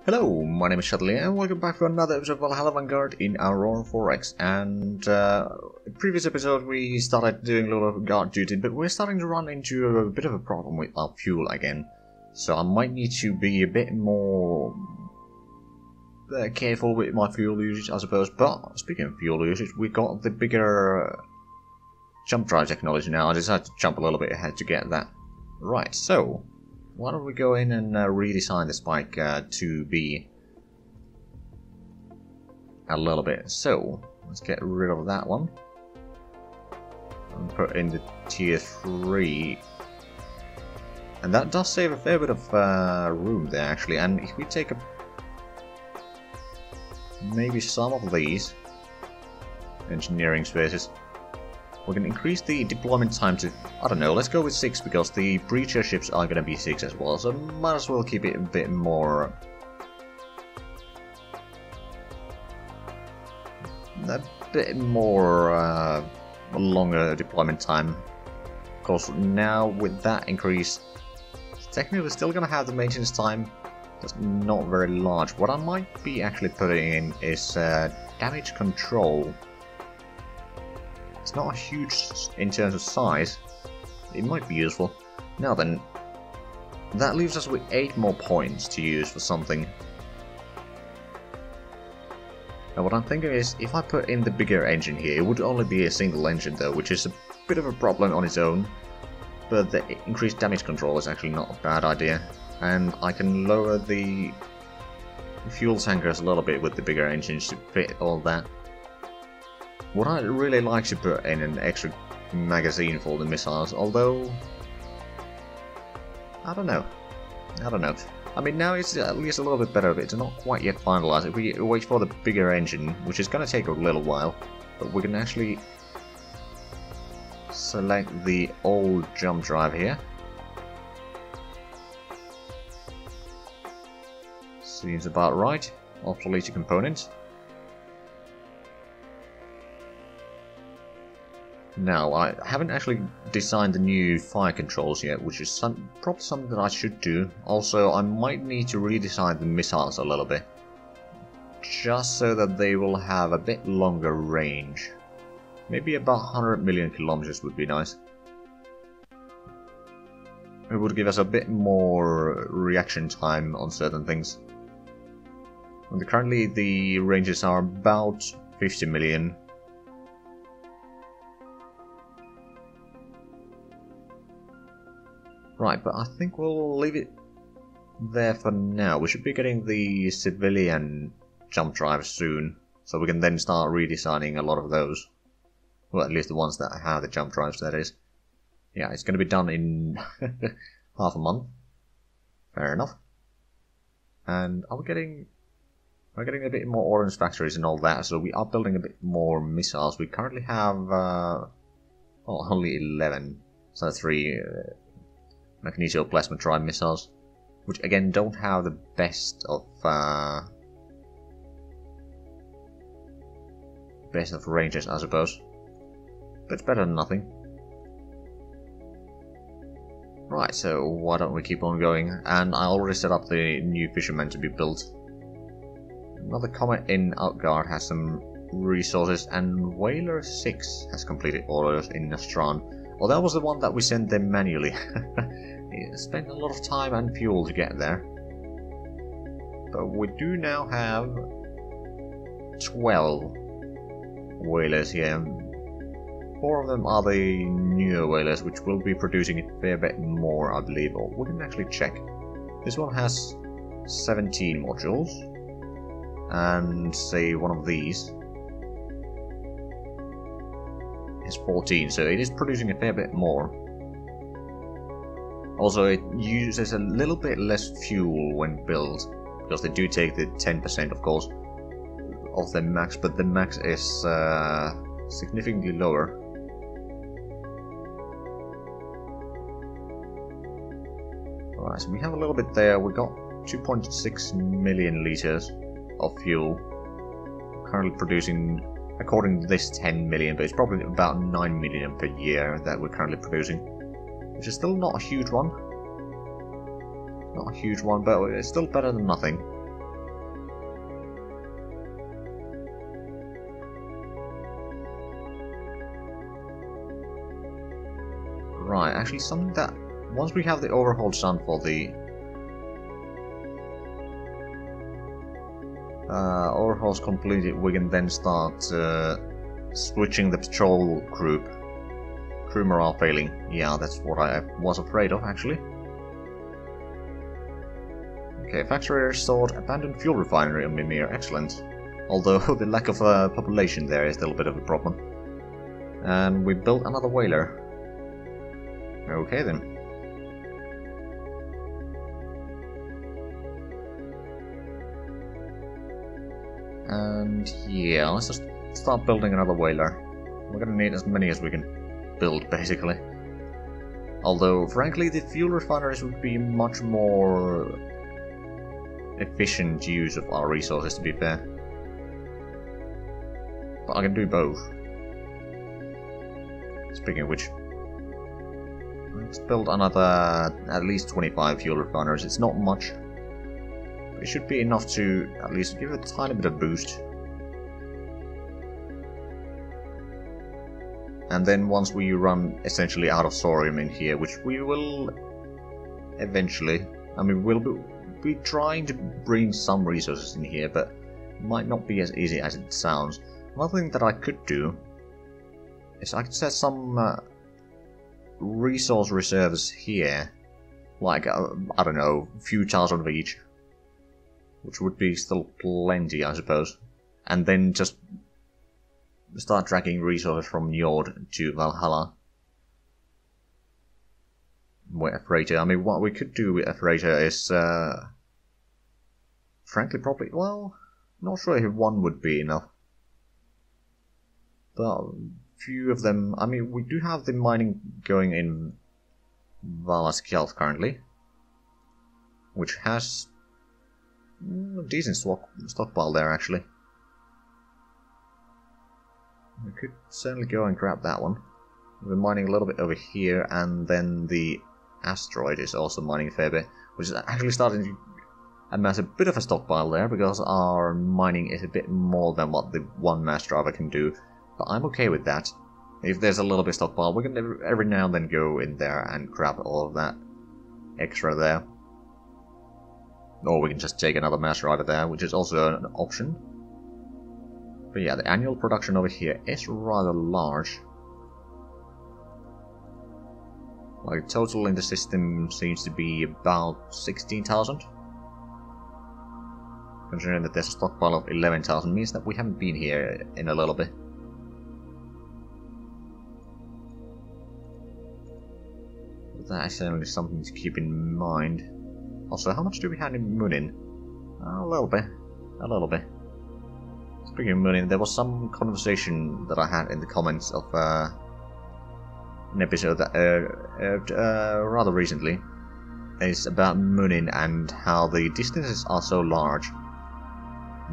Hello, my name is Zhatelier and welcome back to another episode of Valhalla Vanguard in Aurora 4X. And in previous episode we started doing a little guard duty, but we're starting to run into a bit of a problem with our fuel again. So I might need to be a bit more careful with my fuel usage, I suppose. But speaking of fuel usage, we got the bigger jump drive technology now. I decided to jump a little bit ahead to get that. Right, so why don't we go in and redesign this bike to be a little bit. So let's get rid of that one and put in the tier 3, and that does save a fair bit of room there actually. And if we take maybe some of these engineering spaces, we can increase the deployment time to, I don't know, let's go with 6, because the breacher ships are going to be 6 as well, so might as well keep it a bit more... longer deployment time. Of course, now with that increase, technically we're still going to have the maintenance time that's not very large. What I might be actually putting in is damage control. It's not huge in terms of size. It might be useful. Now then, that leaves us with 8 more points to use for something. Now what I'm thinking is, if I put in the bigger engine here, it would only be a single engine though, which is a bit of a problem on its own. But the increased damage control is actually not a bad idea. And I can lower the fuel tankers a little bit with the bigger engines to fit all that. What I'd really like to put in an extra magazine for the missiles, although... I don't know. I mean, now it's at least a little bit better, but it's not quite yet finalized. If we wait for the bigger engine, which is going to take a little while, but we can actually select the old jump drive here. Seems about right. Obsolete components. Now, I haven't actually designed the new fire controls yet, which is probably something that I should do. Also, I might need to redesign the missiles a little bit, just so that they will have a bit longer range. Maybe about 100 million kilometers would be nice. It would give us a bit more reaction time on certain things. And currently the ranges are about 50 million. Right, but I think we'll leave it there for now. We should be getting the civilian jump drives soon, so we can then start redesigning a lot of those. Well, at least the ones that have the jump drives, that is. Yeah, it's going to be done in half a month. Fair enough. And are we getting... We're getting a bit more orange factories and all that, so we are building a bit more missiles. We currently have only 11, so 3... magnesioplasma drive missiles, which again don't have the best of ranges, I suppose, but it's better than nothing. Right, so why don't we keep on going? And I already set up the new fisherman to be built. Another comet in Outguard has some resources, and Whaler 6 has completed orders in Nostran. Well, that was the one that we sent them manually. It spent a lot of time and fuel to get there. But we do now have 12 whalers here. 4 of them are the newer whalers, which will be producing a fair bit more, I believe. Or we can actually check. This one has 17 modules. And say one of these is 14, so it is producing a fair bit more. Also, it uses a little bit less fuel when built, because they do take the 10%, of course, of the max, but the max is significantly lower. Alright, so we have a little bit there. We got 2.6 million liters of fuel. Currently producing, according to this, 10 million, but it's probably about 9 million per year that we're currently producing, which is still not a huge one. Not a huge one, but it's still better than nothing. Right, actually something that... Once we have the overhaul done for the... overhauls completed, we can then start switching the patrol group. Crew morale failing. Yeah, that's what I was afraid of, actually. Okay, factory restored. Abandoned fuel refinery on Mimir. Excellent. Although the lack of population there is still a bit of a problem. And we built another whaler. Okay then. And yeah, let's just start building another whaler. We're gonna need as many as we can build, basically. Although, frankly, the fuel refineries would be much more efficient use of our resources, to be fair. But I can do both. Speaking of which, let's build another at least 25 fuel refineries. It's not much, but it should be enough to at least give it a tiny bit of boost. And then once we run essentially out of thorium in here, which we will eventually, I mean, we'll be trying to bring some resources in here, but it might not be as easy as it sounds. Another thing that I could do is I could set some resource reserves here, like, I don't know, a few thousand of each, which would be still plenty, I suppose, and then just start dragging resources from Njord to Valhalla. With a freighter. I mean, what we could do with a freighter is, frankly, probably, well, not sure if one would be enough. But few of them, I mean, we do have the mining going in Valaskjalf currently, which has a decent stockpile there, actually. We could certainly go and grab that one. We're mining a little bit over here, and then the asteroid is also mining a fair bit, which is actually starting to amass a bit of a stockpile there, because our mining is a bit more than what the one mass driver can do. But I'm okay with that. If there's a little bit of stockpile, we can every now and then go in there and grab all of that extra there. Or we can just take another mass driver there, which is also an option. But yeah, the annual production over here is rather large. Like, total in the system seems to be about 16,000. Considering that there's a stockpile of 11,000, means that we haven't been here in a little bit. But that is certainly something to keep in mind. Also, how much do we have in Munin? A little bit. A little bit. Speaking of Munin, there was some conversation that I had in the comments of an episode that aired rather recently. It's about Munin and how the distances are so large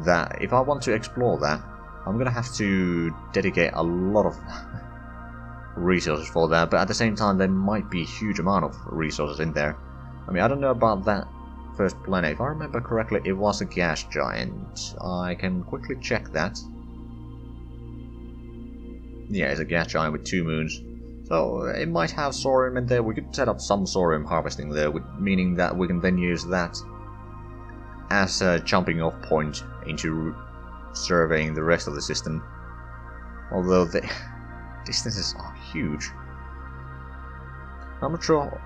that if I want to explore that, I'm gonna have to dedicate a lot of resources for that, but at the same time there might be a huge amount of resources in there. I mean, I don't know about that first planet. If I remember correctly, it was a gas giant. I can quickly check that. Yeah, it's a gas giant with 2 moons. So it might have thorium in there. We could set up some thorium harvesting there, meaning that we can then use that as a jumping off point into surveying the rest of the system. Although the distances are huge. I'm not sure.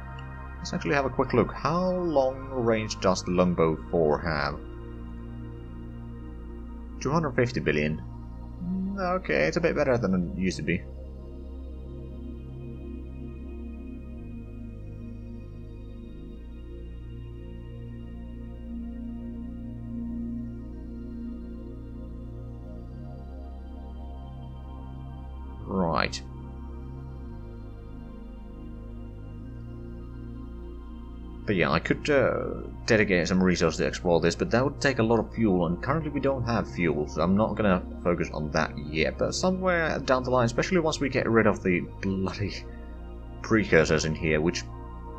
Let's actually have a quick look. How long range does the Longbow 4 have? 250 billion. Okay, it's a bit better than it used to be. Right. But yeah, I could dedicate some resources to explore this, but that would take a lot of fuel, and currently we don't have fuel, so I'm not gonna focus on that yet. But somewhere down the line, especially once we get rid of the bloody precursors in here, which,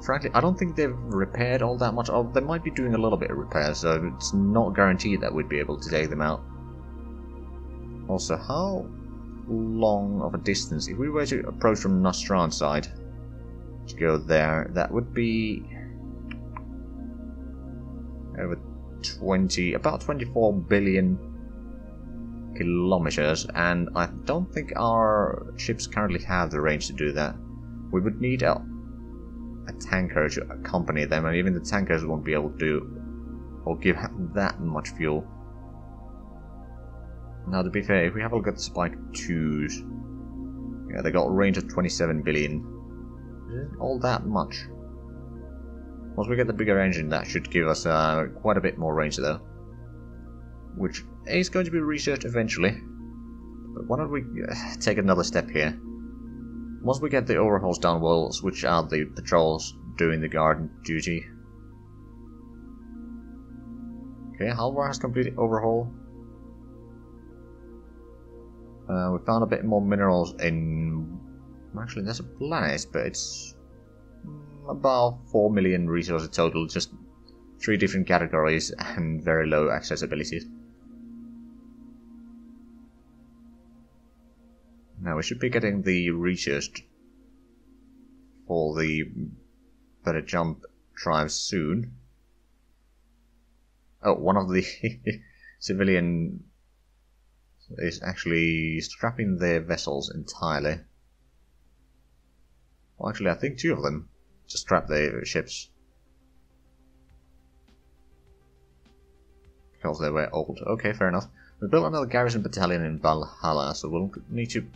frankly, I don't think they've repaired all that much. They might be doing a little bit of repair, so it's not guaranteed that we'd be able to take them out. Also, how long of a distance, if we were to approach from Nostran side, to go there. That would be over about 24 billion kilometers, and I don't think our ships currently have the range to do that. We would need a tanker to accompany them, and even the tankers won't be able to do or give that much fuel. Now, to be fair, if we have a look at the Spike 2s, yeah, they got a range of 27 billion. Isn't all that much. Once we get the bigger engine, that should give us quite a bit more range though, which is going to be researched eventually. But why don't we take another step here? Once we get the overhauls done, we'll switch out the patrols doing the guard duty. Okay, Halvar has completed overhaul. We found a bit more minerals in... Actually, there's a planet, but it's about 4 million resources total, just 3 different categories and very low accessibility. Now we should be getting the research for the better jump drive soon. Oh, one of the civilian is actually scrapping their vessels entirely. Well, actually, I think 2 of them just scrap their ships because they were old. Okay, fair enough. We built another garrison battalion in Valhalla, so we'll need to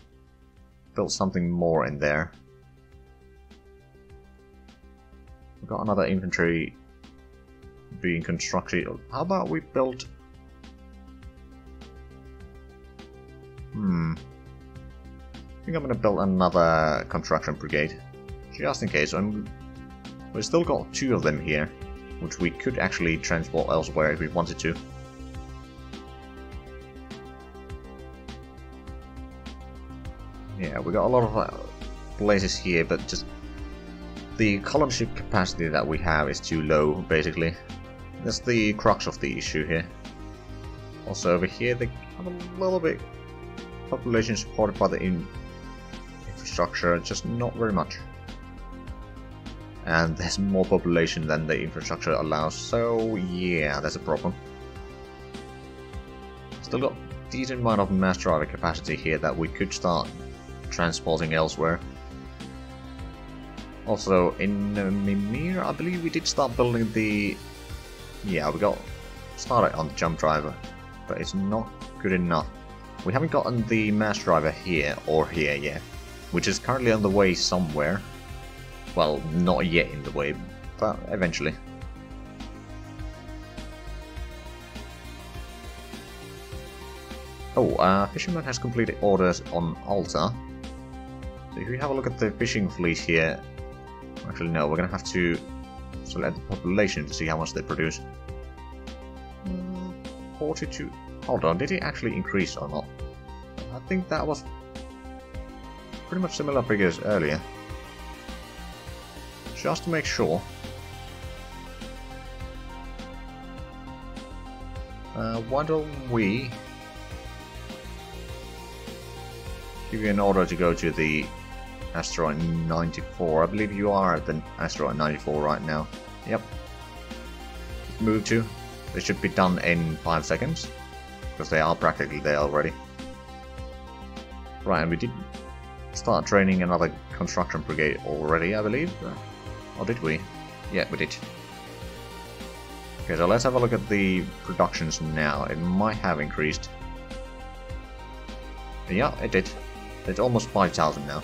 build something more in there. We've got another infantry being constructed. How about we build... I think I'm going to build another construction brigade, just in case. We've still got 2 of them here, which we could actually transport elsewhere if we wanted to. Yeah, we got a lot of places here, but just the column ship capacity that we have is too low, basically. That's the crux of the issue here. Also over here, they have a little bit population supported by the infrastructure, just not very much. And there's more population than the infrastructure allows, so yeah, that's a problem. Still got a decent amount of mass driver capacity here that we could start transporting elsewhere. Also, in Mimir, I believe we did start building the... Yeah, we got started on the jump driver, but it's not good enough. We haven't gotten the mass driver here or here yet, which is currently on the way somewhere. Well, not yet in the way, but eventually. Oh, Fisherman has completed orders on Alta. So if we have a look at the fishing fleet here... Actually, no, we're gonna have to select the population to see how much they produce. 42... Hold on, did it actually increase or not? I think that was pretty much similar figures earlier. Just to make sure. Why don't we give you an order to go to the asteroid 94? I believe you are at the asteroid 94 right now. Yep. Move to. They should be done in 5 seconds, because they are practically there already. Right, and we did start training another construction brigade already, I believe. Or did we? Yeah, we did. Okay, so let's have a look at the productions now. It might have increased. Yeah, it did. It's almost 5,000 now,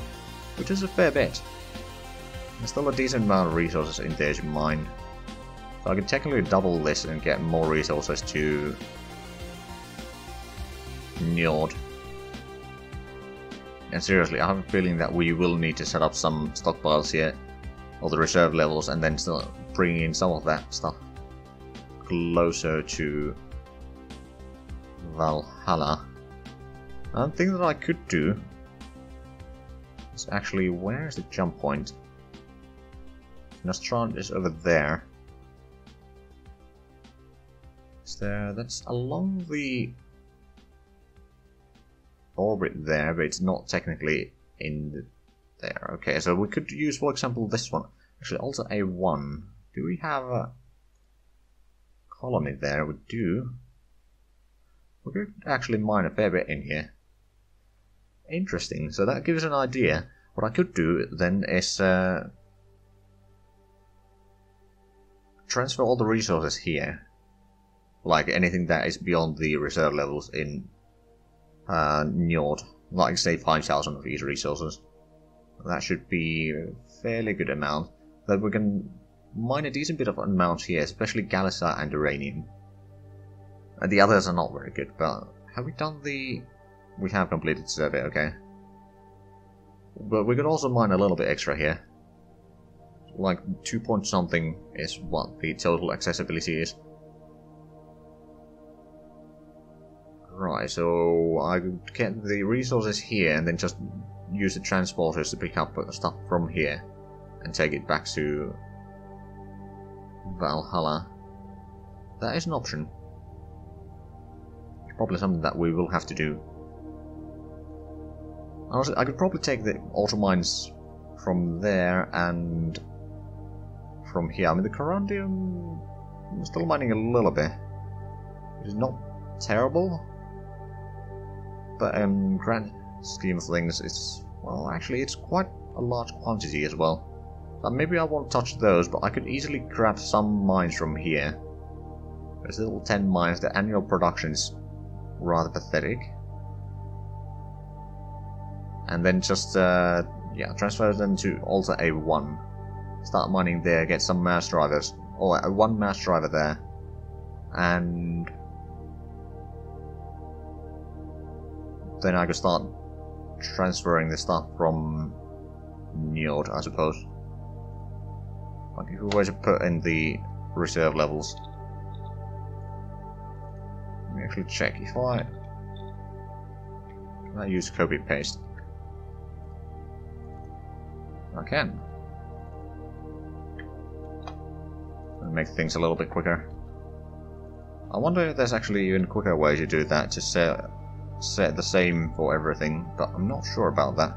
which is a fair bit. There's still a decent amount of resources in there to mine. So I can technically double this and get more resources to Njord. And seriously, I have a feeling that we will need to set up some stockpiles here, or the reserve levels, and then start bringing in some of that stuff closer to Valhalla. One thing that I could do is actually, where is the jump point? Nostron is over there. Is there? That's along the orbit there, but it's not technically in the there. Okay, so we could use, for example, this one. Actually, also A1. Do we have a colony there? We do. We could actually mine a fair bit in here. Interesting. So that gives an idea. What I could do then is transfer all the resources here. Like anything that is beyond the reserve levels in Njord. Like say 5,000 of these resources. That should be a fairly good amount. Then we can mine a decent bit of amount here, especially Galisa and uranium. And the others are not very good, but have we done the... We have completed the survey, okay. But we could also mine a little bit extra here. Like 2 point something is what the total accessibility is. Right, so I could get the resources here and then just use the transporters to pick up stuff from here and take it back to Valhalla. That is an option. It's probably something that we will have to do. Honestly, I could probably take the auto mines from there and from here. I mean, the Corundium, I'm still mining a little bit. It's not terrible, but in grand scheme of things, it's, well, actually, it's quite a large quantity as well. So maybe I won't touch those, but I could easily grab some mines from here. There's little 10 mines. The annual production is rather pathetic. And then just, yeah, transfer them to Alta A1. Start mining there, get some mass drivers. Or one mass driver there. And then I could start transferring the stuff from Njord, I suppose. Like if we were to put in the reserve levels. Let me actually check if I... Can I use copy paste? I can. That'll make things a little bit quicker. I wonder if there's actually even quicker way to do that, to set the same for everything, but I'm not sure about that.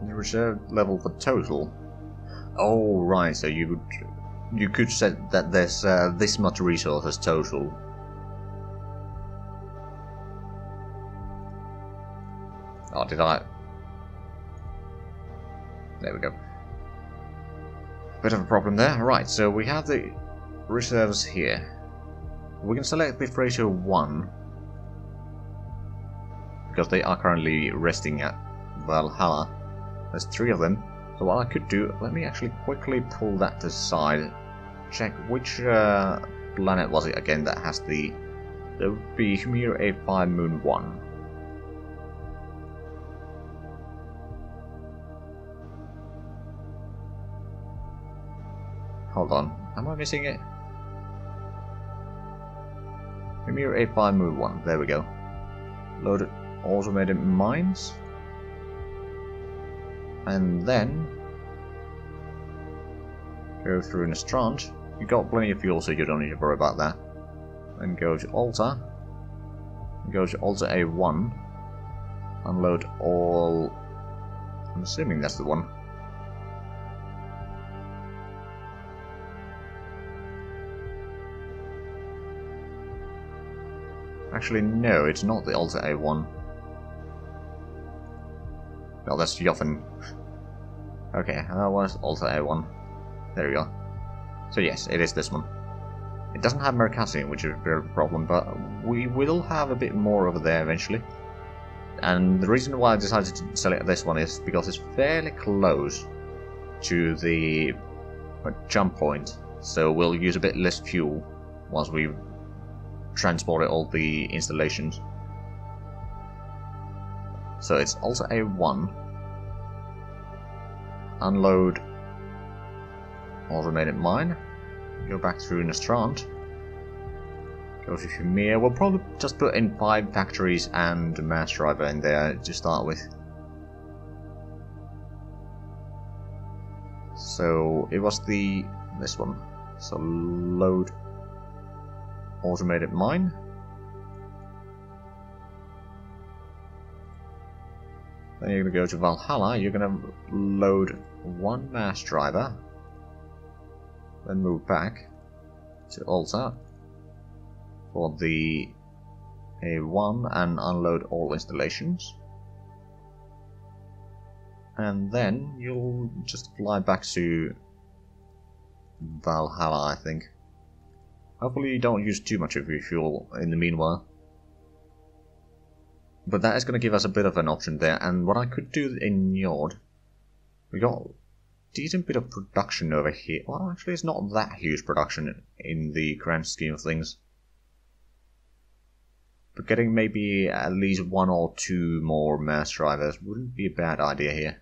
The reserve level for total. Oh right, so you could set that there's this much resources total. Oh, did I? There we go. Bit of a problem there. Right, so we have the reserves here. We can select the ratio 1 because they are currently resting at Valhalla. There's 3 of them. So what I could do, let me actually quickly pull that to the side. Check which planet was it again that has the... There would be Humir A5 Moon 1. Hold on, am I missing it? Humir A5 Moon 1, there we go. Loaded automated mines. And then go through Nastrand. You got plenty of fuel, so you don't need to worry about that. Then go to Alta. Go to Alta A1. Unload all. I'm assuming that's the one. Actually, no, it's not the Alta A1. Well, that's Joffen. Okay, that was also A1. There we go. So yes, it is this one. It doesn't have Mercasium, which is a bit of a problem, but we will have a bit more over there eventually. And the reason why I decided to select this one is because it's fairly close to the jump point, so we'll use a bit less fuel once we've transported all the installations. So it's also A1. Unload automated mine. Go back through Nastrand. Go to Humir. We'll probably just put in 5 factories and a mass driver in there to start with. So it was this one. So load automated mine. Then you're gonna go to Valhalla. You're gonna load one mass driver. Then move back to Alta for the A1 and unload all installations. And then you'll just fly back to Valhalla, I think. Hopefully you don't use too much of your fuel in the meanwhile. But that is going to give us a bit of an option there. And what I could do in Njord, we got a decent bit of production over here. Well, actually it's not that huge production in the grand scheme of things. But getting maybe at least 1 or 2 more mass drivers wouldn't be a bad idea here.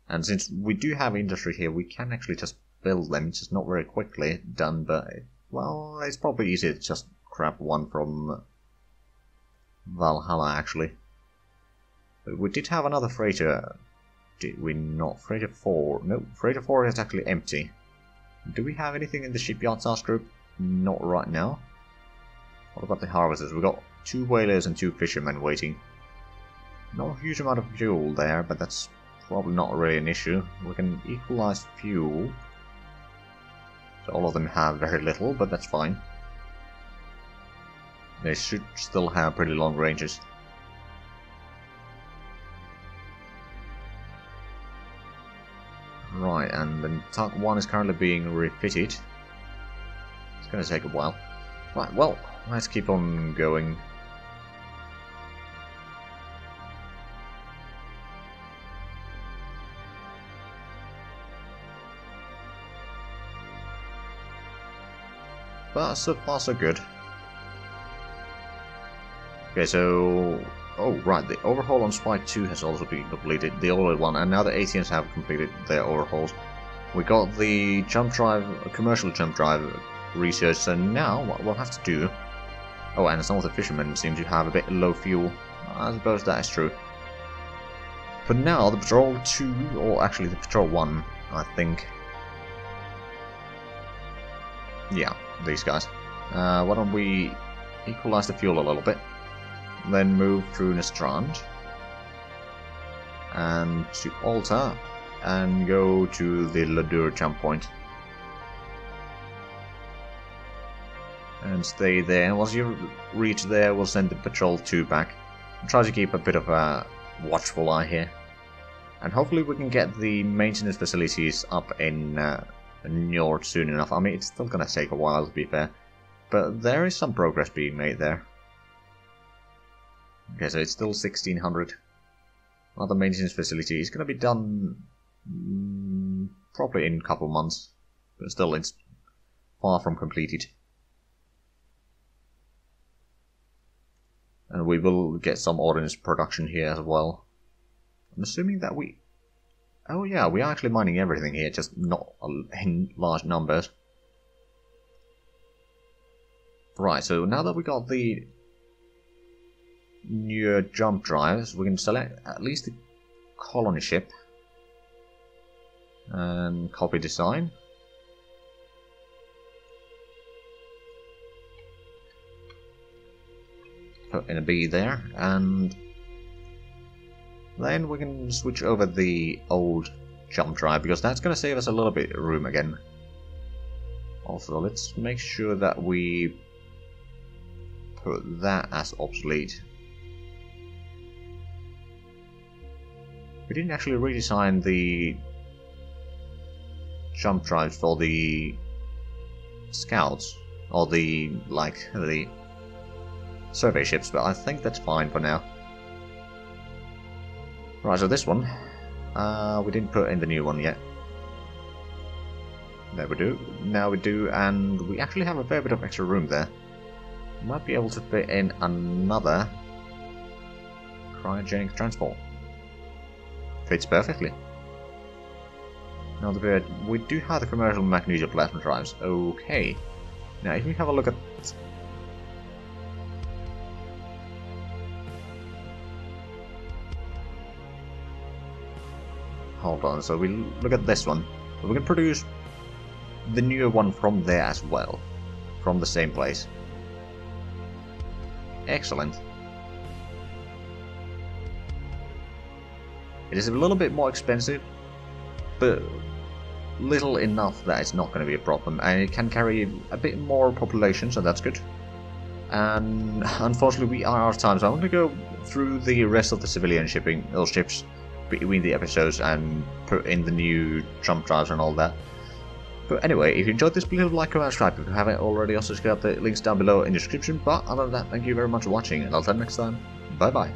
And since we do have industry here, we can actually just build them. It's just not very quickly done, but, well, it's probably easier to just grab one from Valhalla, actually. But we did have another freighter, did we not? Freighter 4. No, Freighter 4 is actually empty. Do we have anything in the shipyard task group? Not right now. What about the harvesters? We've got 2 whalers and 2 fishermen waiting. Not a huge amount of fuel there, but that's probably not really an issue. We can equalize fuel. So all of them have very little, but that's fine. They should still have pretty long ranges. Right, and then Tug 1 is currently being refitted. It's gonna take a while. Right, well, let's keep on going. But so far so good. Okay, so... oh, right, the overhaul on Spike 2 has also been completed, the older one, and now the ATMs have completed their overhauls. We got the jump drive, commercial jump drive research, so now what we'll have to do... oh, and some of the fishermen seem to have a bit low fuel. I suppose that is true. But now, the Patrol 2, or actually the Patrol 1, I think... yeah, these guys. Why don't we equalize the fuel a little bit, then move through Nastrand, and to Alta, and go to the Ladur jump point. And stay there. Once you reach there, we'll send the Patrol 2 back. Try to keep a bit of a watchful eye here. And hopefully we can get the maintenance facilities up in Njord soon enough. I mean, it's still gonna take a while, to be fair. But there is some progress being made there. Okay, so it's still 1600. Another maintenance facility is gonna be done probably in a couple months. But still, it's far from completed. And we will get some ordnance production here as well. I'm assuming that we... oh yeah, we are actually mining everything here, just not in large numbers. Right, so now that we got the newer jump drives, we can select at least the colony ship. And copy design. Put in a B there, and then we can switch over the old jump drive, because that's going to save us a little bit of room again. Also, let's make sure that we put that as obsolete. We didn't actually redesign the jump drives for the scouts, or the survey ships, but I think that's fine for now. Right, so this one, we didn't put in the new one yet. There we do, now we do, and we actually have a fair bit of extra room there. We might be able to fit in another cryogenic transport. Fits perfectly. Now we do have the commercial magnesia plasma drives, okay. Now if we have a look at... hold on, so we look at this one. So we can produce the newer one from there as well. From the same place. Excellent. It is a little bit more expensive, but little enough that it's not going to be a problem, and it can carry a bit more population, so that's good. And unfortunately we are out of time, so I'm going to go through the rest of the civilian ships between the episodes and put in the new jump drives and all that. But anyway, if you enjoyed this, please leave a like, comment, and subscribe if you haven't already. Also check out the links down below in the description. But other than that, thank you very much for watching, and until next time, bye bye.